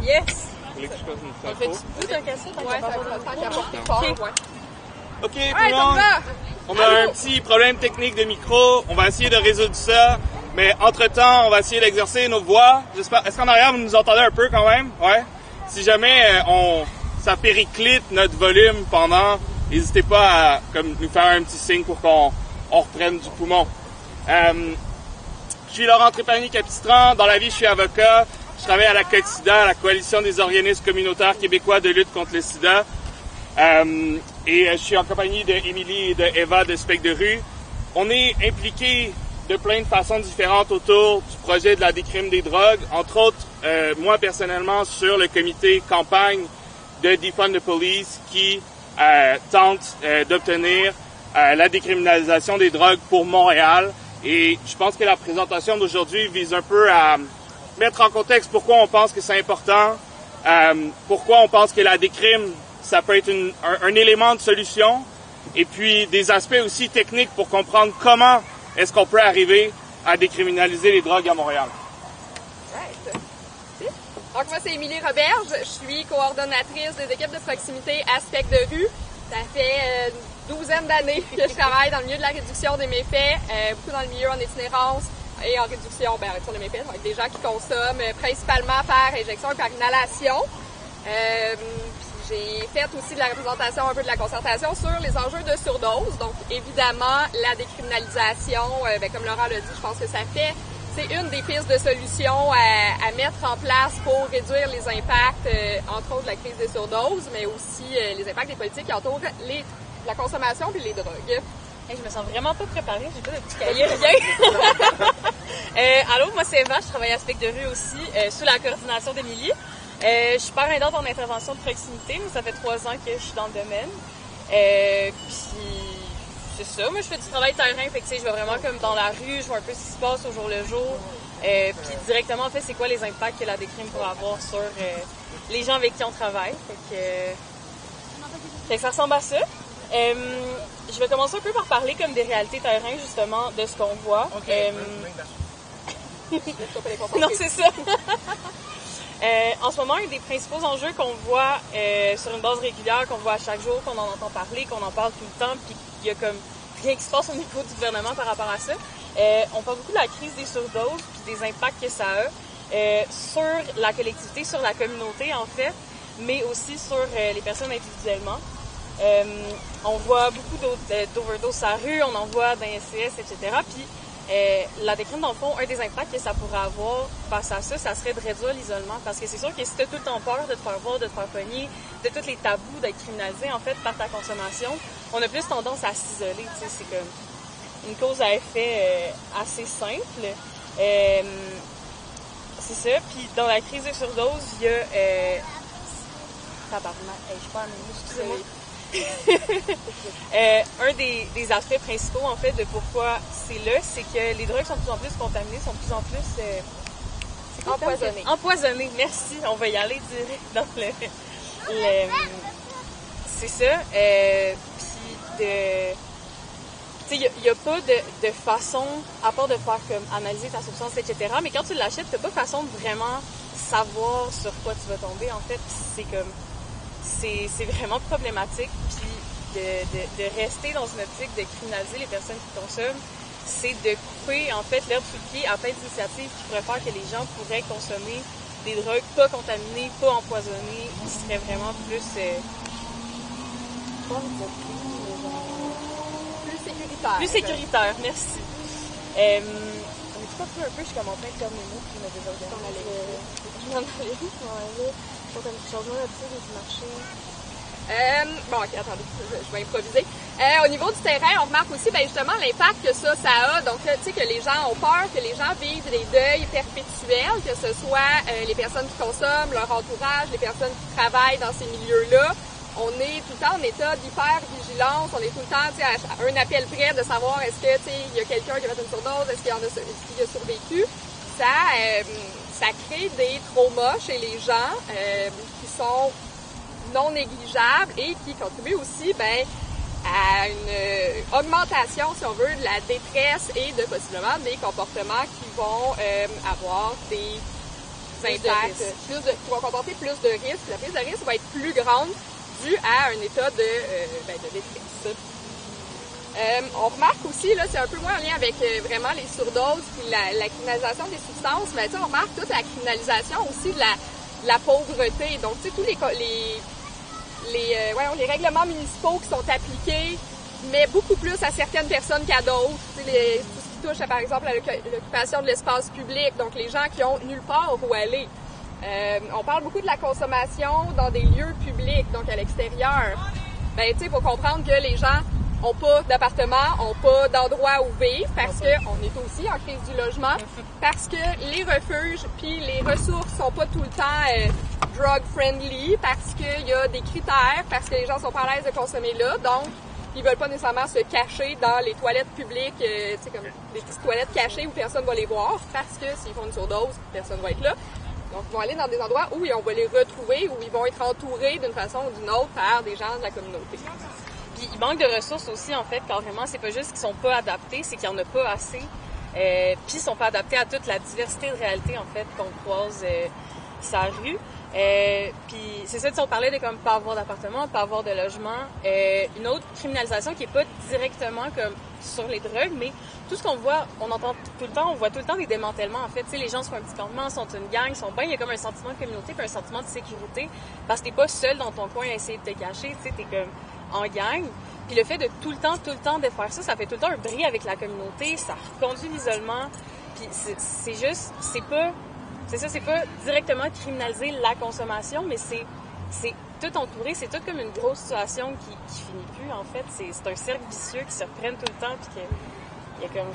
Yes! Vous voulez que je fasse une On intro? fait-tu tout un cassette? Ouais, ça va porter fort, ouais. OK, tout Hey, le monde, on a un petit problème technique de micro. On va essayer de résoudre ça. Mais entre-temps, on va essayer d'exercer nos voix. J'espère. Est-ce qu'en arrière, vous nous entendez un peu quand même? Ouais? Si jamais ça périclite notre volume pendant, n'hésitez pas à nous faire un petit signe pour qu'on reprenne du poumon. Je suis Laurent Trépanier-Capistran. Dans la vie, je suis avocat. Je travaille à la CODE-SIDA, la Coalition des organismes communautaires québécois de lutte contre le sida. Et je suis en compagnie d'Émilie et d'Eva de Spec de rue. On est impliqués de plein de façons différentes autour du projet de la décrime des drogues. Entre autres, moi personnellement, sur le comité campagne de Defund the Police qui tente d'obtenir la décriminalisation des drogues pour Montréal. Et je pense que la présentation d'aujourd'hui vise un peu à mettre en contexte pourquoi on pense que c'est important, pourquoi on pense que la décrime, ça peut être un élément de solution, et puis des aspects aussi techniques pour comprendre comment est-ce qu'on peut arriver à décriminaliser les drogues à Montréal. Right. Donc moi, c'est Émilie Roberge. Je suis coordonnatrice des équipes de proximité Aspect de rue. Ça fait une douzaine d'années que je travaille dans le milieu de la réduction des méfaits, beaucoup dans le milieu en itinérance et en réduction des méfaits avec des gens qui consomment principalement par injection et par inhalation. J'ai fait aussi de la représentation, un peu de la concertation sur les enjeux de surdose. Donc, évidemment, la décriminalisation, comme Laurent l'a dit, je pense que c'est une des pistes de solutions à mettre en place pour réduire les impacts, entre autres, de la crise des surdoses, mais aussi les impacts des politiques qui entourent la consommation puis les drogues. Hey, je me sens vraiment pas préparée, j'ai pas de petit cahier, rien. Allô, moi c'est Eva, je travaille à Spec de rue aussi, sous la coordination d'Émilie. Je suis pas aidante en intervention de proximité, mais ça fait 3 ans que je suis dans le domaine. Puis c'est ça, moi je fais du travail terrain, fait que je vais vraiment comme dans la rue, je vois un peu ce qui se passe au jour le jour. Puis directement en fait c'est quoi les impacts que la décrime pourrait avoir sur les gens avec qui on travaille. Fait que ça ressemble à ça. Je vais commencer un peu par parler comme des réalités terrain justement de ce qu'on voit. Non, c'est ça. En ce moment, un des principaux enjeux qu'on voit sur une base régulière, qu'on voit à chaque jour, qu'on en entend parler, qu'on en parle tout le temps, puis qu'il y a comme rien qui se passe au niveau du gouvernement par rapport à ça. On parle beaucoup de la crise des surdoses, puis des impacts que ça a sur la collectivité, sur la communauté en fait, mais aussi sur les personnes individuellement. On voit beaucoup d'overdoses à la rue, on en voit dans les SCS, etc. Puis la décrime, dans le fond, un des impacts que ça pourrait avoir face à ça, ça serait de réduire l'isolement. Parce que c'est sûr que si tu as tout le temps peur de te faire voir, de te faire pogner, de tous les tabous d'être criminalisé, en fait, par ta consommation, on a plus tendance à s'isoler. Tu sais, c'est comme une cause à effet assez simple. C'est ça. Puis dans la crise de surdose, il y a... je suis pas à mes mots, excusez-moi. Un des aspects principaux en fait de pourquoi c'est là, c'est que les drogues sont de plus en plus contaminées, sont de plus en plus Empoisonnées. Empoisonnées, merci. On va y aller direct dans le c'est ça. Puis il n'y a pas de façon, à part de faire comme analyser ta substance, etc. Mais quand tu l'achètes, tu n'as pas de façon de vraiment savoir sur quoi tu vas tomber. En fait, c'est vraiment problématique. Puis de rester dans une optique de criminaliser les personnes qui consomment, c'est de couper en fait l'herbe sous le pied à plein d'initiatives qui pourraient faire que les gens pourraient consommer des drogues pas contaminées, pas empoisonnées, qui seraient vraiment plus Plus sécuritaire, merci. On est pas plus un peu, je suis comme en train de perdre mes mots, puis je me désorganise. Je m'en allais. Je suis en changement d'habitude du marché. Ok, attendez, je vais improviser. Au niveau du terrain, on remarque aussi justement l'impact que ça a. Donc, tu sais, que les gens ont peur, que les gens vivent des deuils perpétuels, que ce soit les personnes qui consomment, leur entourage, les personnes qui travaillent dans ces milieux-là. On est tout le temps en état d'hyper-vigilance, on est tout le temps à un appel près de savoir est-ce que il y a quelqu'un qui a fait une surdose, est-ce qu'il a survécu. Ça crée des traumas chez les gens qui sont non négligeables et qui contribuent aussi à une augmentation, si on veut, de la détresse et de possiblement des comportements qui vont avoir des impacts, qui vont comporter plus de risques. La prise de risque va être plus grande due à un état de détresse. On remarque aussi, là, c'est un peu moins en lien avec vraiment les surdoses puis la criminalisation des substances, mais on remarque toute la criminalisation aussi de la pauvreté. Donc, tu sais, tous les règlements municipaux qui sont appliqués, mais beaucoup plus à certaines personnes qu'à d'autres. Tout ce qui touche, par exemple, à l'occupation de l'espace public, donc les gens qui ont nulle part où aller. On parle beaucoup de la consommation dans des lieux publics, donc à l'extérieur. Ben, tu sais, il faut comprendre que les gens ont pas d'appartement, ont pas d'endroit où vivre, parce qu'on est aussi en crise du logement, parce que les refuges puis les ressources sont pas tout le temps drug-friendly, parce qu'il y a des critères, parce que les gens sont pas à l'aise de consommer là, donc ils veulent pas nécessairement se cacher dans les toilettes publiques, tu sais, comme des petites toilettes cachées où personne va les voir, parce que s'ils font une surdose, personne va être là. Donc, ils vont aller dans des endroits où on va les retrouver, où ils vont être entourés d'une façon ou d'une autre par des gens de la communauté. Puis, il manque de ressources aussi, en fait, carrément. C'est pas juste qu'ils sont pas adaptés, c'est qu'il y en a pas assez. Puis, ils sont pas adaptés à toute la diversité de réalités, en fait, qu'on croise sur la rue. Puis, c'est ça, on parlait de comme pas avoir d'appartement, pas avoir de logement. Une autre criminalisation qui est pas directement comme sur les drogues, mais tout ce qu'on voit, on entend tout le temps, on voit tout le temps des démantèlements, en fait. Tu sais, les gens sont un petit campement, sont une gang, sont bien, il y a comme un sentiment de communauté puis un sentiment de sécurité parce que t'es pas seul dans ton coin à essayer de te cacher, tu sais, t'es comme en gang. Puis le fait de tout le temps de faire ça, ça fait tout le temps un bris avec la communauté, ça reconduit l'isolement. Puis c'est juste, c'est pas directement criminaliser la consommation, mais c'est tout entouré, c'est tout comme une grosse situation qui finit plus, en fait. C'est un cercle vicieux qui se reprenne tout le temps, puis qu'il y a comme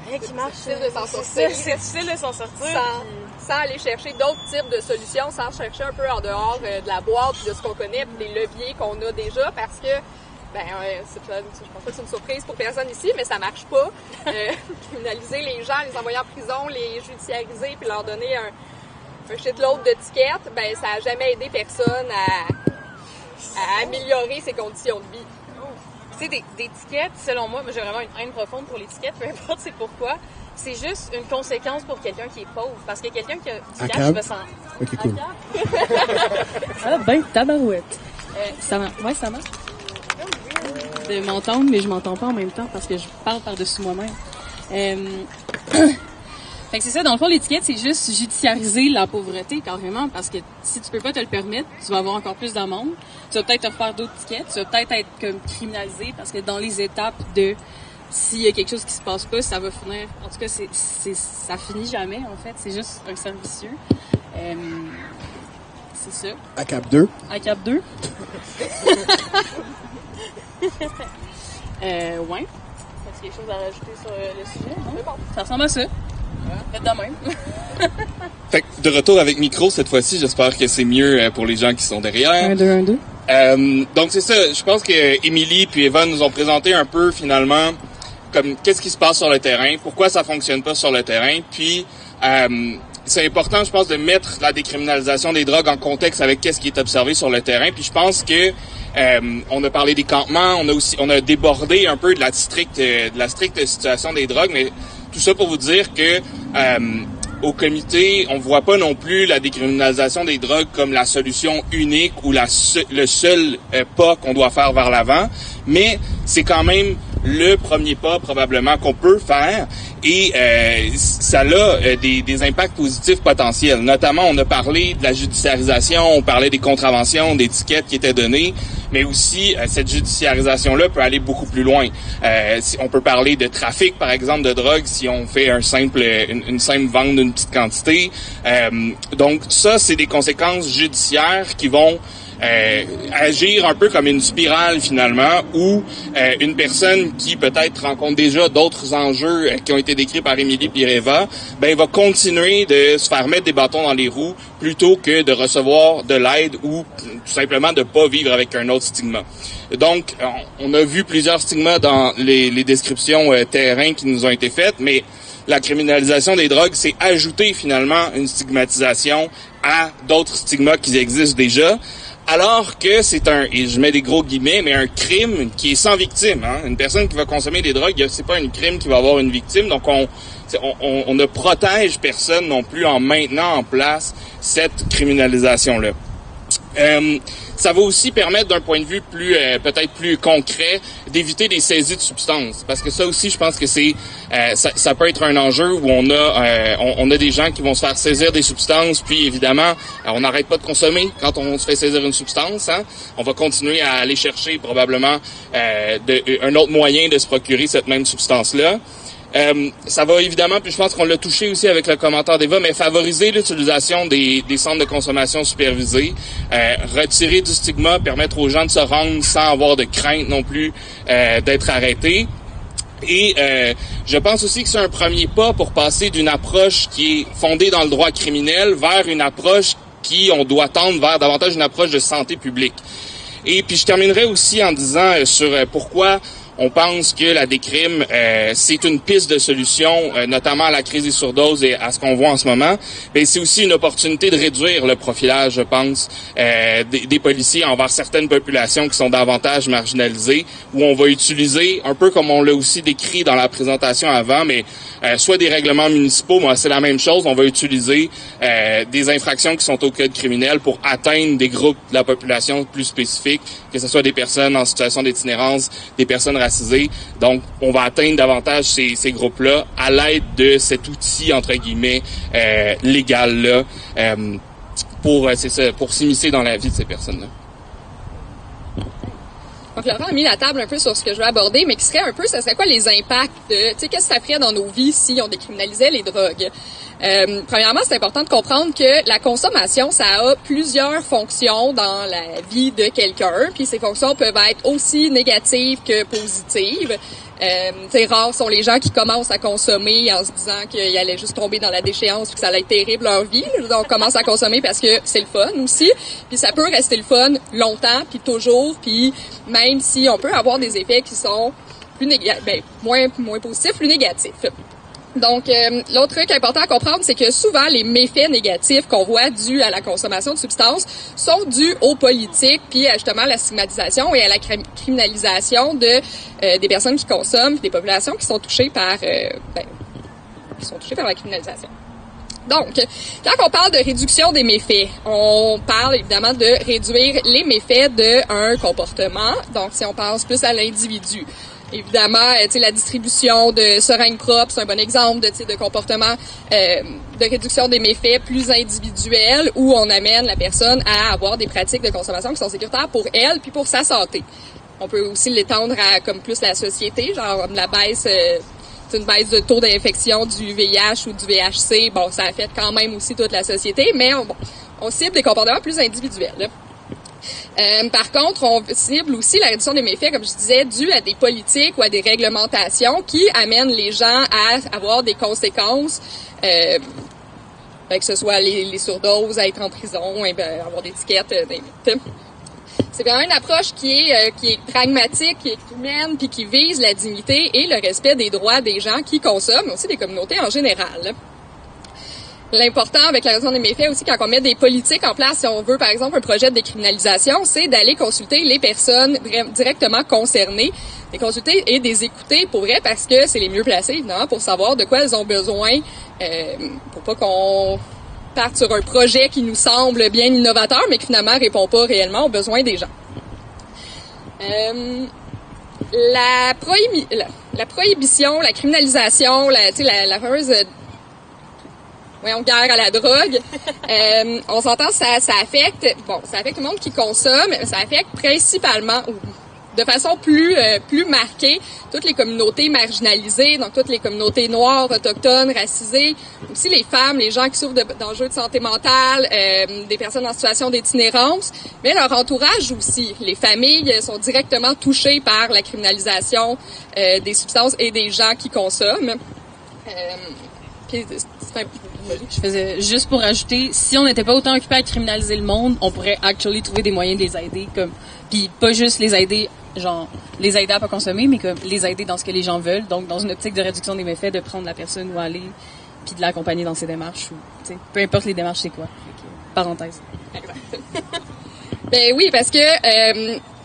rien qui marche. C'est difficile de s'en sortir. C'est difficile de s'en sortir. Sans aller chercher d'autres types de solutions, sans chercher un peu en dehors de la boîte, puis de ce qu'on connaît, puis des leviers qu'on a déjà, parce que je pense pas que c'est une surprise pour personne ici, mais ça marche pas. Criminaliser les gens, les envoyer en prison, les judiciariser, puis leur donner un shitload d'étiquettes, ben ça a jamais aidé personne à améliorer ses conditions de vie. Tu sais, des étiquettes, selon moi j'ai vraiment une haine profonde pour l'étiquette, peu importe c'est pourquoi. C'est juste une conséquence pour quelqu'un qui est pauvre. Parce que quelqu'un qui a du cash va s'en... Ok, cool. Ah ben, tabarouette. Ça marche. Ouais, ça marche. De m'entendre, mais je m'entends pas en même temps parce que je parle par-dessus moi-même. Fait que c'est ça, dans le fond, l'étiquette, c'est juste judiciariser la pauvreté, carrément, parce que si tu peux pas te le permettre, tu vas avoir encore plus d'amende. Tu vas peut-être te faire d'autres étiquettes, tu vas peut-être être comme criminalisé, parce que dans les étapes de s'il y a quelque chose qui se passe pas, ça va finir. En tout cas, ça finit jamais, en fait. C'est juste un cercle vicieux. C'est ça. À Cap 2. À Cap 2. Ouais. Est-ce qu'il y a quelque chose à rajouter sur le sujet? Bon, ça ressemble à ça. Faites de même. Fait que de retour avec micro cette fois-ci, j'espère que c'est mieux pour les gens qui sont derrière. 1, 2, 1, 2. Donc c'est ça, je pense que Émilie puis Eva nous ont présenté un peu finalement comme qu'est-ce qui se passe sur le terrain, pourquoi ça fonctionne pas sur le terrain, puis c'est important, je pense, de mettre la décriminalisation des drogues en contexte avec qu'est-ce qui est observé sur le terrain. Puis je pense que on a parlé des campements, on a débordé un peu de la stricte situation des drogues, mais tout ça pour vous dire que au comité, on voit pas non plus la décriminalisation des drogues comme la solution unique ou le seul pas qu'on doit faire vers l'avant, mais c'est quand même le premier pas probablement qu'on peut faire et ça a des impacts positifs potentiels. Notamment, on a parlé de la judiciarisation, on parlait des contraventions, des tickets qui étaient donnés, mais aussi cette judiciarisation-là peut aller beaucoup plus loin. On peut parler de trafic, par exemple, de drogue si on fait une simple vente d'une petite quantité. Donc ça, c'est des conséquences judiciaires qui vont agir un peu comme une spirale finalement où une personne qui peut-être rencontre déjà d'autres enjeux qui ont été décrits par Émilie et Eva, va continuer de se faire mettre des bâtons dans les roues plutôt que de recevoir de l'aide ou tout simplement de pas vivre avec un autre stigma. Donc, on a vu plusieurs stigmas dans les descriptions terrain qui nous ont été faites, mais la criminalisation des drogues, c'est ajouter finalement une stigmatisation à d'autres stigmas qui existent déjà. Alors que c'est et je mets des gros guillemets, mais un crime qui est sans victime. Hein? Une personne qui va consommer des drogues, c'est pas un crime qui va avoir une victime. Donc on ne protège personne non plus en maintenant en place cette criminalisation-là. Ça va aussi permettre, d'un point de vue plus peut-être plus concret, d'éviter des saisies de substances, parce que ça aussi, je pense que c'est ça peut être un enjeu où on a des gens qui vont se faire saisir des substances, puis évidemment, on n'arrête pas de consommer quand on se fait saisir une substance. Hein? On va continuer à aller chercher probablement un autre moyen de se procurer cette même substance-là. Ça va évidemment, puis je pense qu'on l'a touché aussi avec le commentaire d'Eva, mais favoriser l'utilisation des centres de consommation supervisés, retirer du stigma, permettre aux gens de se rendre sans avoir de crainte non plus d'être arrêtés. Et je pense aussi que c'est un premier pas pour passer d'une approche qui est fondée dans le droit criminel vers une approche qui, on doit tendre vers davantage une approche de santé publique. Et puis je terminerai aussi en disant sur pourquoi on pense que la décrime, c'est une piste de solution, notamment à la crise des surdoses et à ce qu'on voit en ce moment. Mais c'est aussi une opportunité de réduire le profilage, je pense, des policiers envers certaines populations qui sont davantage marginalisées, où on va utiliser, un peu comme on l'a aussi décrit dans la présentation avant, mais soit des règlements municipaux, moi c'est la même chose, on va utiliser des infractions qui sont au code criminel pour atteindre des groupes de la population plus spécifiques, que ce soit des personnes en situation d'itinérance, des personnes racisées. Donc, on va atteindre davantage ces groupes-là à l'aide de cet outil, entre guillemets, légal-là, pour s'immiscer dans la vie de ces personnes-là. Donc, Laurent a mis la table un peu sur ce que je veux aborder, mais qui serait un peu, ça serait quoi les impacts de, tu sais, qu'est-ce que ça ferait dans nos vies si on décriminalisait les drogues? Premièrement, c'est important de comprendre que la consommation, ça a plusieurs fonctions dans la vie de quelqu'un, puis ces fonctions peuvent être aussi négatives que positives. C'est rare sont les gens qui commencent à consommer en se disant qu'ils allaient juste tomber dans la déchéance puis que ça allait être terrible leur vie. Donc, commence à consommer parce que c'est le fun aussi. Puis ça peut rester le fun longtemps puis toujours. Puis même si on peut avoir des effets qui sont plus moins positifs, plus négatifs. Donc, l'autre truc important à comprendre, c'est que souvent, les méfaits négatifs qu'on voit dus à la consommation de substances sont dus aux politiques, puis justement à la stigmatisation et à la criminalisation de des personnes qui consomment, des populations qui sont touchées par la criminalisation. Donc, quand on parle de réduction des méfaits, on parle évidemment de réduire les méfaits d'un comportement. Donc, si on pense plus à l'individu. Évidemment, la distribution de seringues propres, c'est un bon exemple de comportement de réduction des méfaits plus individuels où on amène la personne à avoir des pratiques de consommation qui sont sécuritaires pour elle puis pour sa santé. On peut aussi l'étendre à comme plus la société, genre la baisse, une baisse de taux d'infection du VIH ou du VHC. Bon, ça affecte quand même aussi toute la société, mais on cible des comportements plus individuels. Là. Par contre, on cible aussi la réduction des méfaits, comme je disais, dû à des politiques ou à des réglementations qui amènent les gens à avoir des conséquences, que ce soit les surdoses, à être en prison, avoir des étiquettes. C'est vraiment une approche qui est pragmatique, qui est humaine, puis qui vise la dignité et le respect des droits des gens qui consomment, mais aussi des communautés en général. L'important avec la réduction des méfaits aussi, quand on met des politiques en place, si on veut par exemple un projet de décriminalisation, c'est d'aller consulter les personnes directement concernées, les consulter et les écouter pour vrai parce que c'est les mieux placés évidemment pour savoir de quoi elles ont besoin, pour pas qu'on parte sur un projet qui nous semble bien innovateur mais qui finalement répond pas réellement aux besoins des gens. La prohibition, la criminalisation, la fameuse guerre à la drogue, on s'entend, ça affecte tout le monde qui consomme, ça affecte principalement, de façon plus marquée, toutes les communautés marginalisées, donc toutes les communautés noires, autochtones, racisées, aussi les femmes, les gens qui souffrent d'enjeux de santé mentale, des personnes en situation d'itinérance, mais leur entourage aussi. Les familles sont directement touchées par la criminalisation des substances et des gens qui consomment. Je faisais juste pour ajouter, si on n'était pas autant occupé à criminaliser le monde, on pourrait actually trouver des moyens de les aider, puis pas juste les aider à pas consommer, mais comme les aider dans ce que les gens veulent. Donc, dans une optique de réduction des méfaits, de prendre la personne où aller, puis de l'accompagner dans ses démarches, ou peu importe les démarches, c'est quoi. Parenthèse. Exact. Ben oui, parce que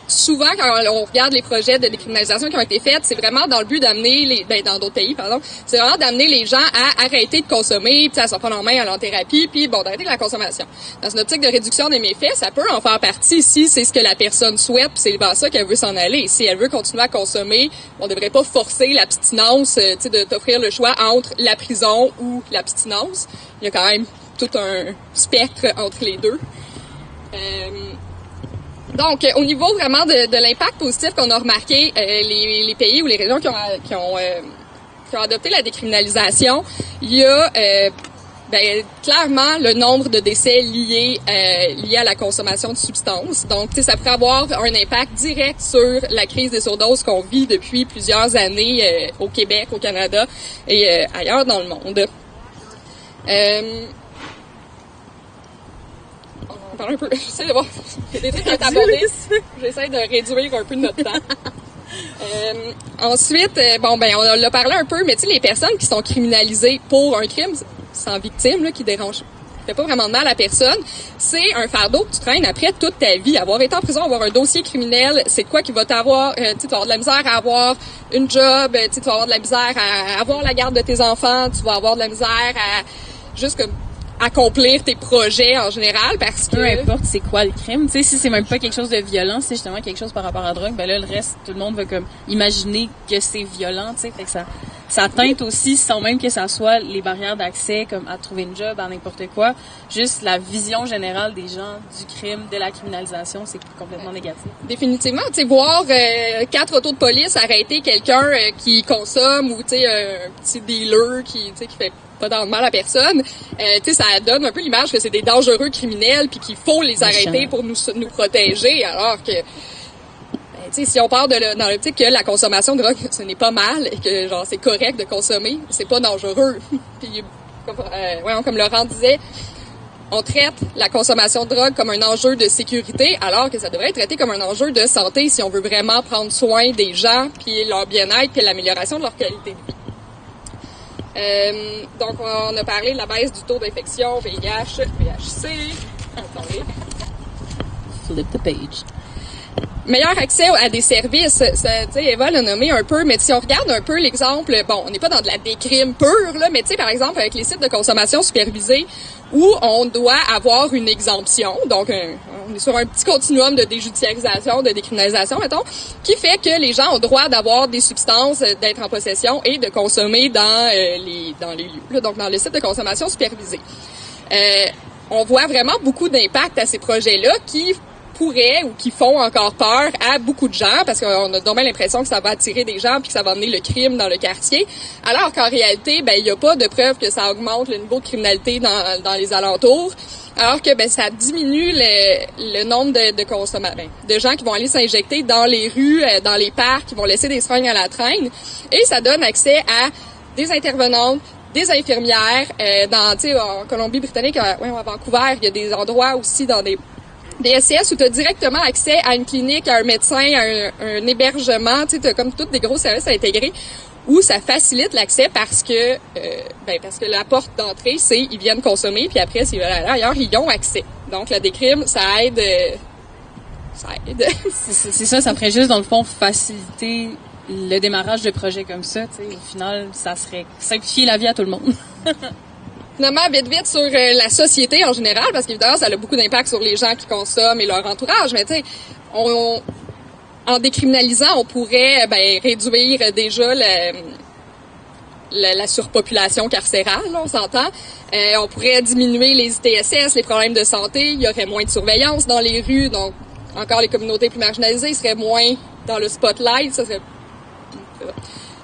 souvent, quand on regarde les projets de décriminalisation qui ont été faits, c'est vraiment dans le but d'amener dans d'autres pays, pardon, c'est vraiment d'amener les gens à arrêter de consommer, puis à s'en prendre en main à l'en-thérapie, puis d'arrêter la consommation. Dans une optique de réduction des méfaits, ça peut en faire partie si c'est ce que la personne souhaite, puis c'est vers ça qu'elle veut s'en aller. Si elle veut continuer à consommer, on devrait pas forcer l'abstinence, de t'offrir le choix entre la prison ou l'abstinence. Il y a quand même tout un spectre entre les deux. Donc, au niveau vraiment de l'impact positif qu'on a remarqué, les pays ou les régions qui ont adopté la décriminalisation, il y a clairement le nombre de décès liés à la consommation de substances. Donc, ça pourrait avoir un impact direct sur la crise des surdoses qu'on vit depuis plusieurs années au Québec, au Canada et ailleurs dans le monde. Un peu. J'essaie de voir. Il y a des trucs à être abordés. J'essaie de réduire un peu notre temps. Ensuite, on l'a parlé un peu, mais tu sais, les personnes qui sont criminalisées pour un crime sans victime, là, qui fait pas vraiment de mal à la personne, c'est un fardeau que tu traînes après toute ta vie. Avoir été en prison, avoir un dossier criminel, c'est quoi qui va t'avoir, tu vas avoir de la misère à avoir une job, tu vas avoir de la misère à avoir la garde de tes enfants, tu vas avoir de la misère à juste comme accomplir tes projets en général parce que... Peu importe c'est quoi le crime, tu sais, si c'est même pas quelque chose de violent, c'est justement quelque chose par rapport à la drogue, ben là, le reste, tout le monde va comme imaginer que c'est violent, tu sais, fait que ça teinte aussi, sans même que ça soit les barrières d'accès, comme à trouver une job, à n'importe quoi, juste la vision générale des gens du crime, de la criminalisation, c'est complètement négatif. Définitivement, tu sais, voir 4 autos de police arrêter quelqu'un qui consomme ou, tu sais, un petit dealer qui fait pas dans le mal à personne, tu sais, ça donne un peu l'image que c'est des dangereux criminels puis qu'il faut les arrêter pour nous protéger, alors que tu sais, si on part dans l'optique que la consommation de drogue, ce n'est pas mal et que genre c'est correct de consommer, c'est pas dangereux. Puis comme Laurent disait, on traite la consommation de drogue comme un enjeu de sécurité, alors que ça devrait être traité comme un enjeu de santé si on veut vraiment prendre soin des gens puis leur bien-être puis l'amélioration de leur qualité de vie. Donc, on a parlé de la baisse du taux d'infection, VIH, VHC. Attendez. Flip the page. Meilleur accès à des services, tu sais, Eva l'a nommé un peu, mais si on regarde un peu l'exemple, bon, on n'est pas dans de la décrime pure, là, mais tu sais, par exemple, avec les sites de consommation supervisés, où on doit avoir une exemption, donc on est sur un petit continuum de déjudiciarisation, de décriminalisation, mettons, qui fait que les gens ont droit d'avoir des substances, d'être en possession et de consommer dans les lieux, là, donc dans le site de consommation supervisé. On voit vraiment beaucoup d'impact à ces projets-là qui pourraient ou qui font encore peur à beaucoup de gens parce qu'on a donc l'impression que ça va attirer des gens puis que ça va amener le crime dans le quartier, alors qu'en réalité, il n'y a pas de preuve que ça augmente le niveau de criminalité dans les alentours, alors que ça diminue le nombre de consommateurs, de gens qui vont aller s'injecter dans les rues, dans les parcs, qui vont laisser des seringues à la traîne, et ça donne accès à des intervenantes, des infirmières, en Colombie-Britannique, à Vancouver, il y a des endroits aussi dans des SCS où tu as directement accès à une clinique, à un médecin, à un hébergement, tu as comme tous des gros services à intégrer où ça facilite l'accès parce que la porte d'entrée, c'est ils viennent consommer, puis après, s'ils veulent aller ailleurs, ils y ont accès. Donc, la décrime, ça aide. C'est ça ferait juste, dans le fond, faciliter le démarrage de projets comme ça, tu sais. Au final, ça serait simplifier la vie à tout le monde. Finalement, vite sur la société en général, parce qu'évidemment, ça a beaucoup d'impact sur les gens qui consomment et leur entourage. Mais tu sais, en décriminalisant, on pourrait réduire déjà la surpopulation carcérale, là, on s'entend. On pourrait diminuer les ITSS, les problèmes de santé. Il y aurait moins de surveillance dans les rues, donc encore les communautés plus marginalisées seraient moins dans le spotlight.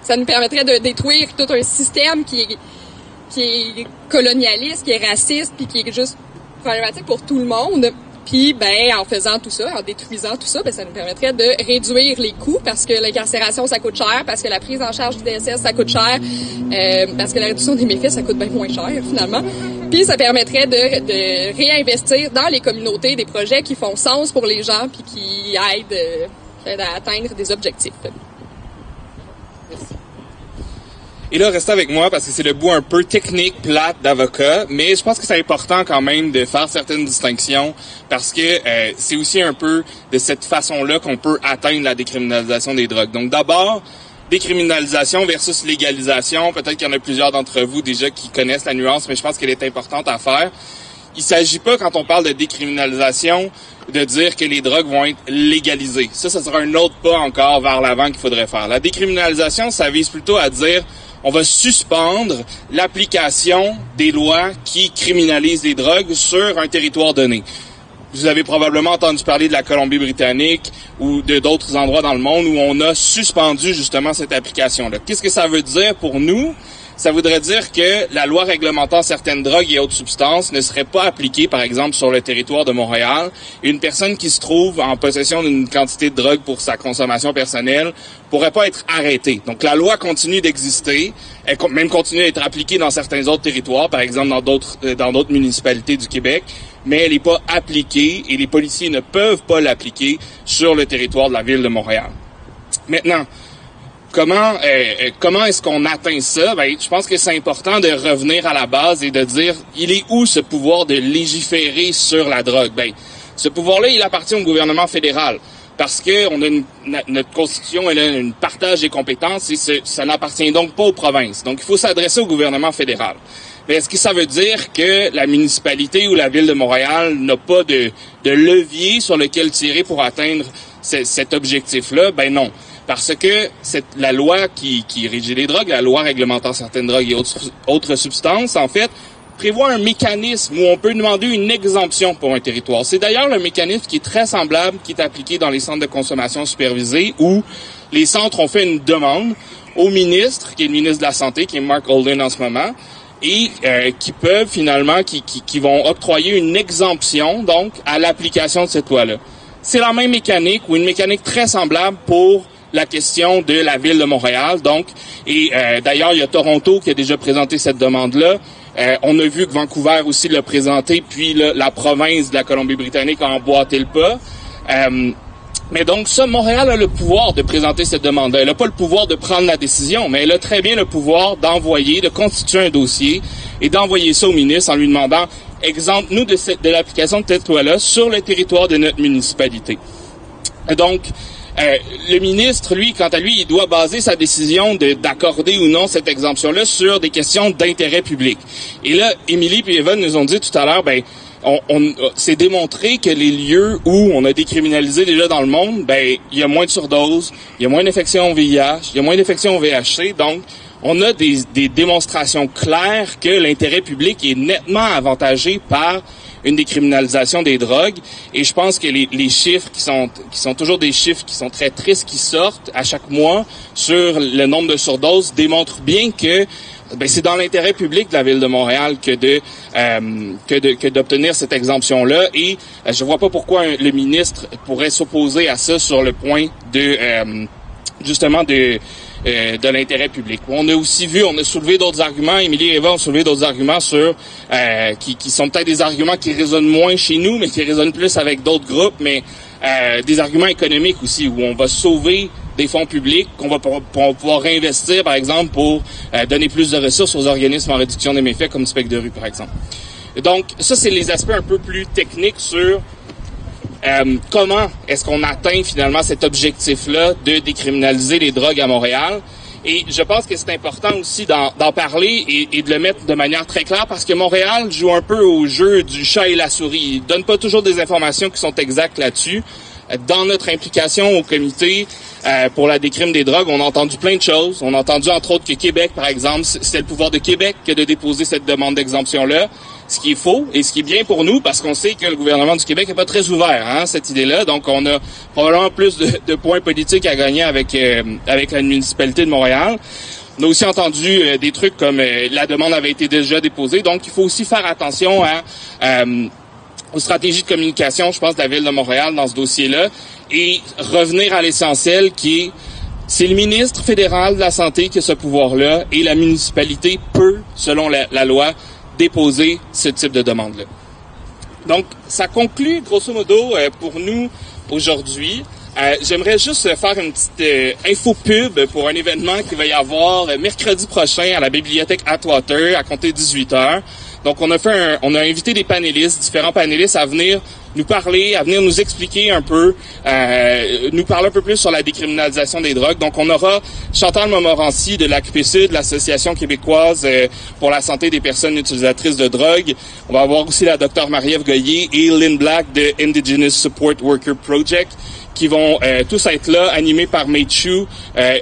Ça nous permettrait de détruire tout un système qui est colonialiste, qui est raciste, puis qui est juste problématique pour tout le monde. Puis, en faisant tout ça, en détruisant tout ça, ça nous permettrait de réduire les coûts parce que l'incarcération, ça coûte cher, parce que la prise en charge du DSS, ça coûte cher, parce que la réduction des méfaits, ça coûte bien moins cher, finalement. Puis, ça permettrait de réinvestir dans les communautés des projets qui font sens pour les gens puis qui aident à atteindre des objectifs. Et là, restez avec moi parce que c'est le bout un peu technique, plate d'avocat, mais je pense que c'est important quand même de faire certaines distinctions parce que c'est aussi un peu de cette façon-là qu'on peut atteindre la décriminalisation des drogues. Donc d'abord, décriminalisation versus légalisation. Peut-être qu'il y en a plusieurs d'entre vous déjà qui connaissent la nuance, mais je pense qu'elle est importante à faire. Il s'agit pas, quand on parle de décriminalisation, de dire que les drogues vont être légalisées. Ça sera un autre pas encore vers l'avant qu'il faudrait faire. La décriminalisation, ça vise plutôt à dire on va suspendre l'application des lois qui criminalisent les drogues sur un territoire donné. Vous avez probablement entendu parler de la Colombie-Britannique ou de d'autres endroits dans le monde où on a suspendu justement cette application-là. Qu'est-ce que ça veut dire pour nous? Ça voudrait dire que la loi réglementant certaines drogues et autres substances ne serait pas appliquée, par exemple, sur le territoire de Montréal. Une personne qui se trouve en possession d'une quantité de drogue pour sa consommation personnelle pourrait pas être arrêtée. Donc, la loi continue d'exister, elle même continue d'être appliquée dans certains autres territoires, par exemple dans d'autres municipalités du Québec, mais elle n'est pas appliquée et les policiers ne peuvent pas l'appliquer sur le territoire de la ville de Montréal. Maintenant, comment est-ce qu'on atteint ça? Ben, je pense que c'est important de revenir à la base et de dire, il est où ce pouvoir de légiférer sur la drogue? Ben, ce pouvoir-là, il appartient au gouvernement fédéral. Parce que notre Constitution, elle a un partage des compétences et ça n'appartient donc pas aux provinces. Donc, il faut s'adresser au gouvernement fédéral. Mais est-ce que ça veut dire que la municipalité ou la ville de Montréal n'a pas de levier sur lequel tirer pour atteindre cet objectif-là? Ben non. Parce que la loi qui régit les drogues, la loi réglementant certaines drogues et autres substances, en fait, prévoit un mécanisme où on peut demander une exemption pour un territoire. C'est d'ailleurs le mécanisme qui est très semblable, qui est appliqué dans les centres de consommation supervisés, où les centres ont fait une demande au ministre, qui est le ministre de la Santé, qui est Mark Holden en ce moment, et qui peuvent finalement, qui vont octroyer une exemption, donc, à l'application de cette loi-là. C'est la même mécanique, ou une mécanique très semblable pour la question de la ville de Montréal, donc, et d'ailleurs, il y a Toronto qui a déjà présenté cette demande-là. On a vu que Vancouver aussi l'a présenté, puis la province de la Colombie-Britannique a emboîté le pas. Mais donc ça, Montréal a le pouvoir de présenter cette demande-là. Elle n'a pas le pouvoir de prendre la décision, mais elle a très bien le pouvoir de constituer un dossier et d'envoyer ça au ministre en lui demandant « Exemple-nous de l'application de cette loi-là sur le territoire de notre municipalité. » Donc, le ministre, lui, quant à lui, il doit baser sa décision d'accorder ou non cette exemption-là sur des questions d'intérêt public. Et là, Émilie et Evan nous ont dit tout à l'heure, c'est démontré que les lieux où on a décriminalisé déjà dans le monde, il y a moins de surdoses, il y a moins d'infections au VIH, il y a moins d'infections au VHC, donc on a des démonstrations claires que l'intérêt public est nettement avantagé par une décriminalisation des drogues. Et je pense que les chiffres qui sont toujours des chiffres qui sont très tristes, qui sortent à chaque mois sur le nombre de surdoses, démontrent bien que c'est dans l'intérêt public de la Ville de Montréal que d'obtenir cette exemption-là. Et je vois pas pourquoi le ministre pourrait s'opposer à ça sur le point de l'intérêt public. On a aussi vu, on a soulevé d'autres arguments, Émilie et Eva ont soulevé d'autres arguments sur qui sont peut-être des arguments qui résonnent moins chez nous, mais qui résonnent plus avec d'autres groupes, mais des arguments économiques aussi, où on va sauver des fonds publics qu'on va pouvoir réinvestir, par exemple, pour donner plus de ressources aux organismes en réduction des méfaits, comme Spec de rue, par exemple. Et donc, ça, c'est les aspects un peu plus techniques sur comment est-ce qu'on atteint finalement cet objectif-là de décriminaliser les drogues à Montréal. Et je pense que c'est important aussi d'en parler et de le mettre de manière très claire parce que Montréal joue un peu au jeu du chat et la souris. Il donne pas toujours des informations qui sont exactes là-dessus. Dans notre implication au comité pour la décrime des drogues, on a entendu plein de choses. On a entendu entre autres que Québec, par exemple, c'était le pouvoir de Québec que de déposer cette demande d'exemption-là. Ce qui est faux et ce qui est bien pour nous parce qu'on sait que le gouvernement du Québec n'est pas très ouvert à cette idée-là. Donc, on a probablement plus de points politiques à gagner avec la municipalité de Montréal. On a aussi entendu des trucs comme la demande avait été déjà déposée. Donc, il faut aussi faire attention aux stratégies de communication, je pense, de la Ville de Montréal dans ce dossier-là et revenir à l'essentiel qui est c'est le ministre fédéral de la Santé qui a ce pouvoir-là et la municipalité peut, selon la loi, déposer ce type de demande-là. Donc, ça conclut, grosso modo, pour nous aujourd'hui. J'aimerais juste faire une petite info pub pour un événement qui va y avoir mercredi prochain à la bibliothèque Atwater à compter de 18h. Donc on a invité des panélistes, différents panélistes à venir nous parler, à venir nous expliquer un peu, nous parler un peu plus sur la décriminalisation des drogues. Donc on aura Chantal Montmorency de l'AQPSUD, l'Association québécoise pour la santé des personnes utilisatrices de drogue. On va avoir aussi la Dr Marie-Ève Goyer et Lynn Black de Indigenous Support Worker Project, qui vont tous être là, animés par Mei Chu,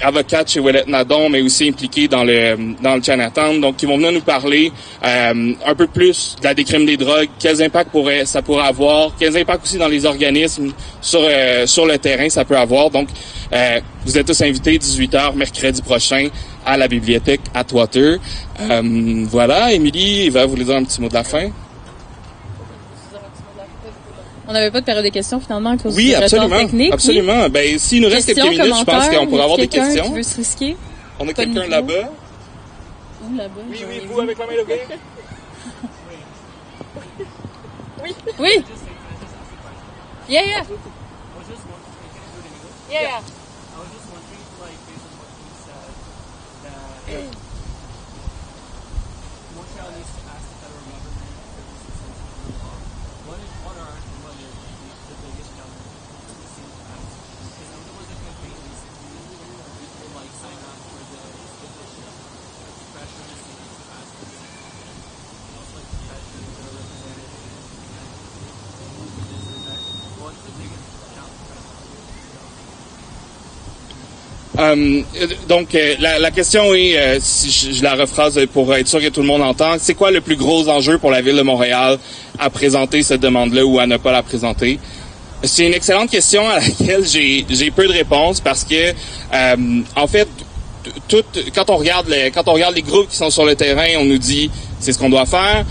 avocate chez Ouellette Nadon, mais aussi impliquée dans le Chinatown. Donc, qui vont venir nous parler un peu plus de la décrime des drogues, quels impacts ça pourrait avoir, quels impacts aussi dans les organismes, sur le terrain ça peut avoir. Donc, vous êtes tous invités 18h mercredi prochain à la bibliothèque Atwater. Voilà, Émilie, Eva, vous voulez dire un petit mot de la fin? On n'avait pas de période de questions finalement à cause du retard technique. Absolument. Ben, s'il nous reste quelques minutes, je pense qu'on pourrait avoir des questions. Qui veut se risquer? On a quelqu'un là-bas. Où là-bas? Oui, vous avec la main levée. Oui. Yeah. I was just wondering, like, based on what you said, that Montreal needs to ask the federal government for this extension of the law. What are the biggest challenges it seems to ask? Because there was a campaign recently where people like sign up for the petition to pressure the city to pass this, and also like to pressure the representatives and this and that. What's the biggest challenge right now? Donc, la question est, si je la rephrase pour être sûr que tout le monde entend, c'est quoi le plus gros enjeu pour la Ville de Montréal à présenter cette demande-là ou à ne pas la présenter? C'est une excellente question à laquelle j'ai peu de réponses parce que, en fait, quand on regarde les groupes qui sont sur le terrain, on nous dit c'est ce qu'on doit faire.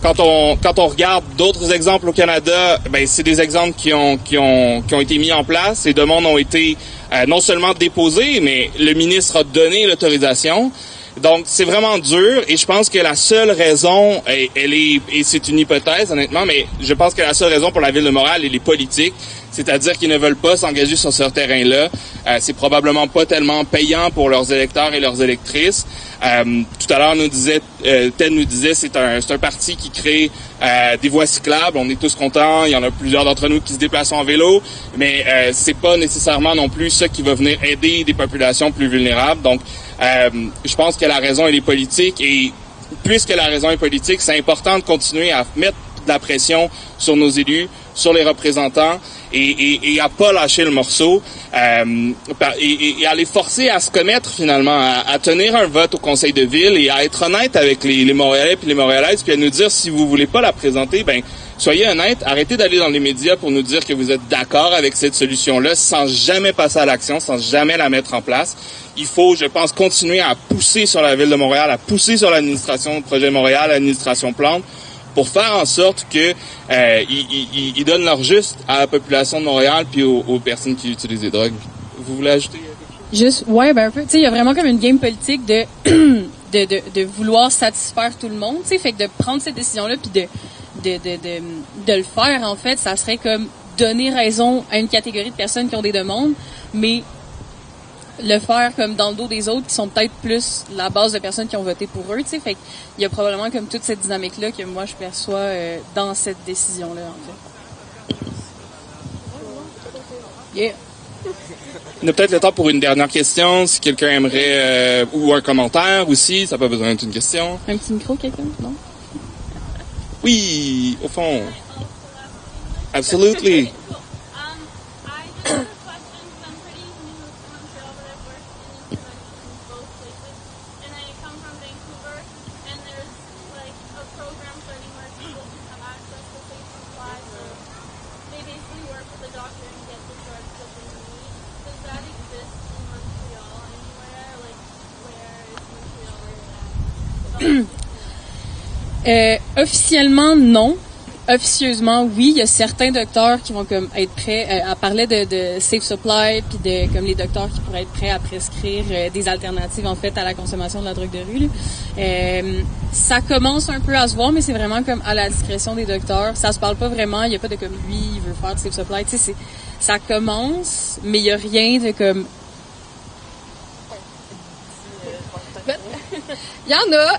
Quand on regarde d'autres exemples au Canada, ben c'est des exemples qui ont été mis en place. Ces demandes ont été non seulement déposées, mais le ministre a donné l'autorisation. Donc c'est vraiment dur et je pense que la seule raison, et c'est une hypothèse honnêtement, mais je pense que la seule raison pour la Ville de Montréal, elle est politique. C'est-à-dire qu'ils ne veulent pas s'engager sur ce terrain-là. C'est probablement pas tellement payant pour leurs électeurs et leurs électrices. Tout à l'heure, Ted nous disait, c'est un parti qui crée des voies cyclables. On est tous contents. Il y en a plusieurs d'entre nous qui se déplacent en vélo, mais c'est pas nécessairement non plus ça qui va venir aider des populations plus vulnérables. Donc, je pense que la raison elle est politique et puisque la raison est politique, c'est important de continuer à mettre de la pression sur nos élus, sur les représentants et à pas lâcher le morceau et à les forcer à se commettre finalement, à tenir un vote au conseil de ville et à être honnête avec les Montréalais et les Montréalaises puis à nous dire si vous voulez pas la présenter, ben soyez honnête, arrêtez d'aller dans les médias pour nous dire que vous êtes d'accord avec cette solution-là sans jamais passer à l'action, sans jamais la mettre en place. Il faut, je pense, continuer à pousser sur la Ville de Montréal, à pousser sur l'administration de Projet Montréal, l'administration Plante, pour faire en sorte que ils donnent leur juste à la population de Montréal puis aux personnes qui utilisent des drogues. Vous voulez ajouter quelque chose? Juste, ouais, ben un peu. Tu sais, il y a vraiment comme une game politique de vouloir satisfaire tout le monde. Tu sais, fait que de prendre cette décision-là puis de le faire en fait, ça serait comme donner raison à une catégorie de personnes qui ont des demandes, mais le faire comme dans le dos des autres qui sont peut-être plus la base de personnes qui ont voté pour eux, tu sais, fait qu'il y a probablement comme toute cette dynamique-là que moi je perçois dans cette décision-là, en fait. Yeah. On a peut-être le temps pour une dernière question, si quelqu'un aimerait, ou un commentaire aussi, ça n'a pas besoin d'être une question. Un petit micro, quelqu'un? Non? Oui, au fond. Absolutely. Officiellement, non. officieusement, oui, il y a certains docteurs qui vont comme être prêts. Elle parlait de Safe Supply, puis de comme les docteurs qui pourraient être prêts à prescrire des alternatives en fait à la consommation de la drogue de rue. Ça commence un peu à se voir, mais c'est vraiment comme à la discrétion des docteurs. Ça se parle pas vraiment. Il y a pas de comme lui, il veut faire de Safe Supply. Tu sais, ça commence, mais il y a rien de comme. Il y en a,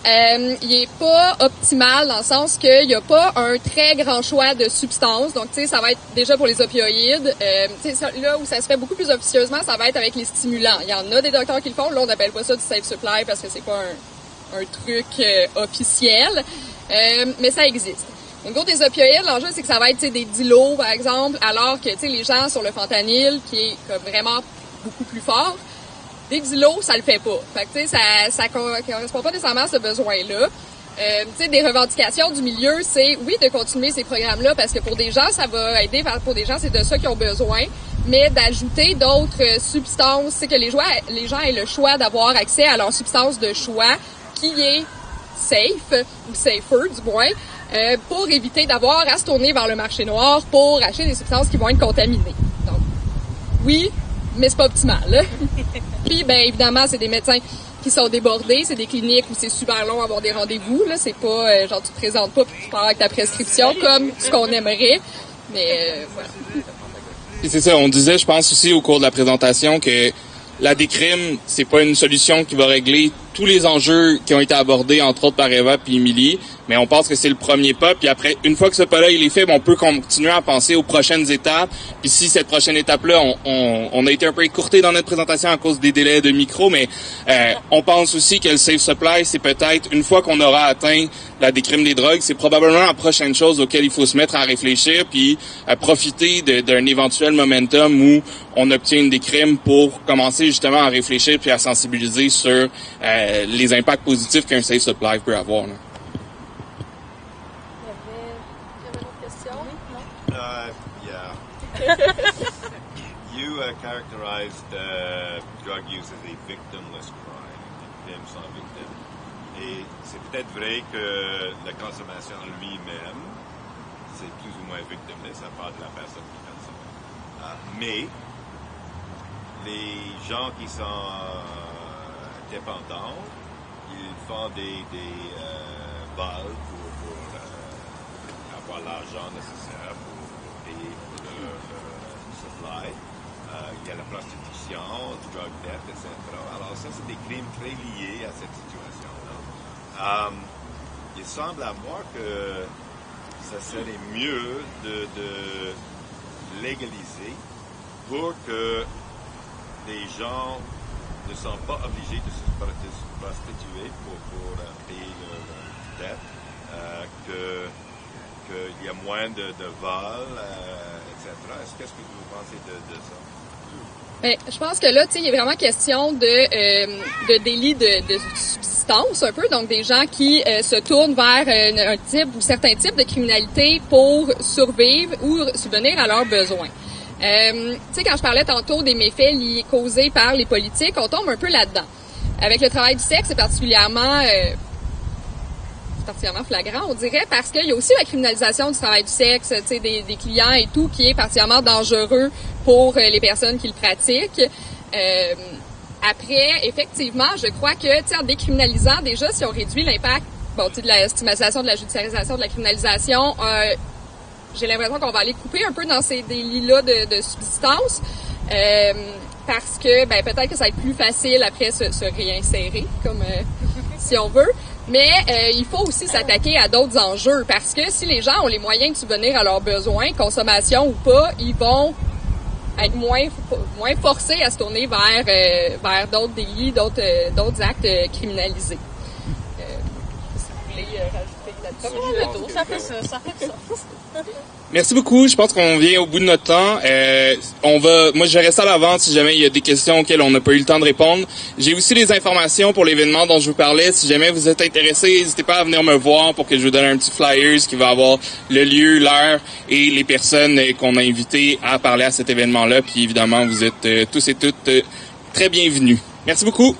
il est pas optimal dans le sens qu'il y a pas un très grand choix de substances. Donc, tu sais, ça va être déjà pour les opioïdes. Tu sais, là où ça se fait beaucoup plus officieusement, ça va être avec les stimulants. Il y en a des docteurs qui le font. Là, on n'appelle pas ça du safe supply parce que c'est pas un truc officiel. Mais ça existe. Au niveau des opioïdes, l'enjeu, c'est que ça va être des dilos, par exemple, alors que, tu sais, les gens sur le fentanyl, qui est comme vraiment beaucoup plus fort, des dilos, ça le fait pas. Fait que, tu sais, ça correspond pas nécessairement à ce besoin-là. Tu sais, des revendications du milieu, c'est, oui, de continuer ces programmes-là, parce que pour des gens, ça va aider, pour des gens, c'est de ça qu'ils ont besoin, mais d'ajouter d'autres substances, c'est que les gens aient le choix d'avoir accès à leur substance de choix, qui est safe, ou safer, du moins, pour éviter d'avoir à se tourner vers le marché noir pour acheter des substances qui vont être contaminées. Donc, oui, mais c'est pas optimal, là. Puis, ben évidemment, c'est des médecins qui sont débordés, c'est des cliniques où c'est super long à avoir des rendez-vous, là, c'est pas genre tu te présentes pas puis tu pars avec ta prescription comme ce qu'on aimerait, mais voilà. Et c'est ça, on disait, je pense aussi au cours de la présentation que la décrime, c'est pas une solution qui va régler tous les enjeux qui ont été abordés, entre autres par Eva puis Émilie, mais on pense que c'est le premier pas, puis après, une fois que ce pas-là il est fait, on peut continuer à penser aux prochaines étapes, puis si cette prochaine étape-là, on a été un peu écourté dans notre présentation à cause des délais de micro, mais on pense aussi que le Safe Supply, c'est peut-être, une fois qu'on aura atteint la décrime des drogues, c'est probablement la prochaine chose auquel il faut se mettre à réfléchir, puis à profiter d'un éventuel momentum où on obtient une décrime pour commencer justement à réfléchir puis à sensibiliser sur les impacts positifs qu'un Safe Supply peut avoir. Là. You characterized drug use as a victimless crime, victime sans victime. Et c'est peut-être vrai que la consommation lui-même, c'est plus ou moins victimless à part de la personne qui consomme. Mais les gens qui sont dépendants, ils font des vols pour avoir l'argent nécessaire pour payer pour le supply. Il y a la prostitution, le drug debt, etc. Alors ça, c'est des crimes très liés à cette situation-là. Il semble à moi que ça serait mieux de légaliser pour que les gens ne sont pas obligés de se prostituer pour payer leur dette, qu'il y a moins de vols, etc. Qu'est-ce que vous pensez de ça? Ben, je pense que là, tu sais, il est vraiment question de délit de subsistance un peu, donc des gens qui se tournent vers un type ou certains types de criminalité pour survivre ou subvenir à leurs besoins. Tu sais, quand je parlais tantôt des méfaits causés par les politiques, on tombe un peu là-dedans. Avec le travail du sexe, c'est particulièrement flagrant, on dirait, parce qu'il y a aussi la criminalisation du travail du sexe, tu sais, des clients et tout, qui est particulièrement dangereux pour les personnes qui le pratiquent. Après, effectivement, je crois que, tu sais, en décriminalisant, déjà, si on réduit l'impact, bon, tu sais, de la stigmatisation, de la judiciarisation, de la criminalisation, j'ai l'impression qu'on va aller couper un peu dans ces délits-là de subsistance, parce que, ben, peut-être que ça va être plus facile après se réinsérer, comme si on veut. Mais il faut aussi s'attaquer à d'autres enjeux, parce que si les gens ont les moyens de subvenir à leurs besoins, consommation ou pas, ils vont être moins forcés à se tourner vers d'autres délits, d'autres actes criminalisés. Vous voulez rajouter là-dessus? Ça fait ça. Merci beaucoup. Je pense qu'on vient au bout de notre temps. Moi, je vais rester à l'avant si jamais il y a des questions auxquelles on n'a pas eu le temps de répondre. J'ai aussi les informations pour l'événement dont je vous parlais. Si jamais vous êtes intéressés, n'hésitez pas à venir me voir pour que je vous donne un petit flyers qui va avoir le lieu, l'heure et les personnes qu'on a invitées à parler à cet événement-là. Puis évidemment, vous êtes tous et toutes très bienvenus. Merci beaucoup.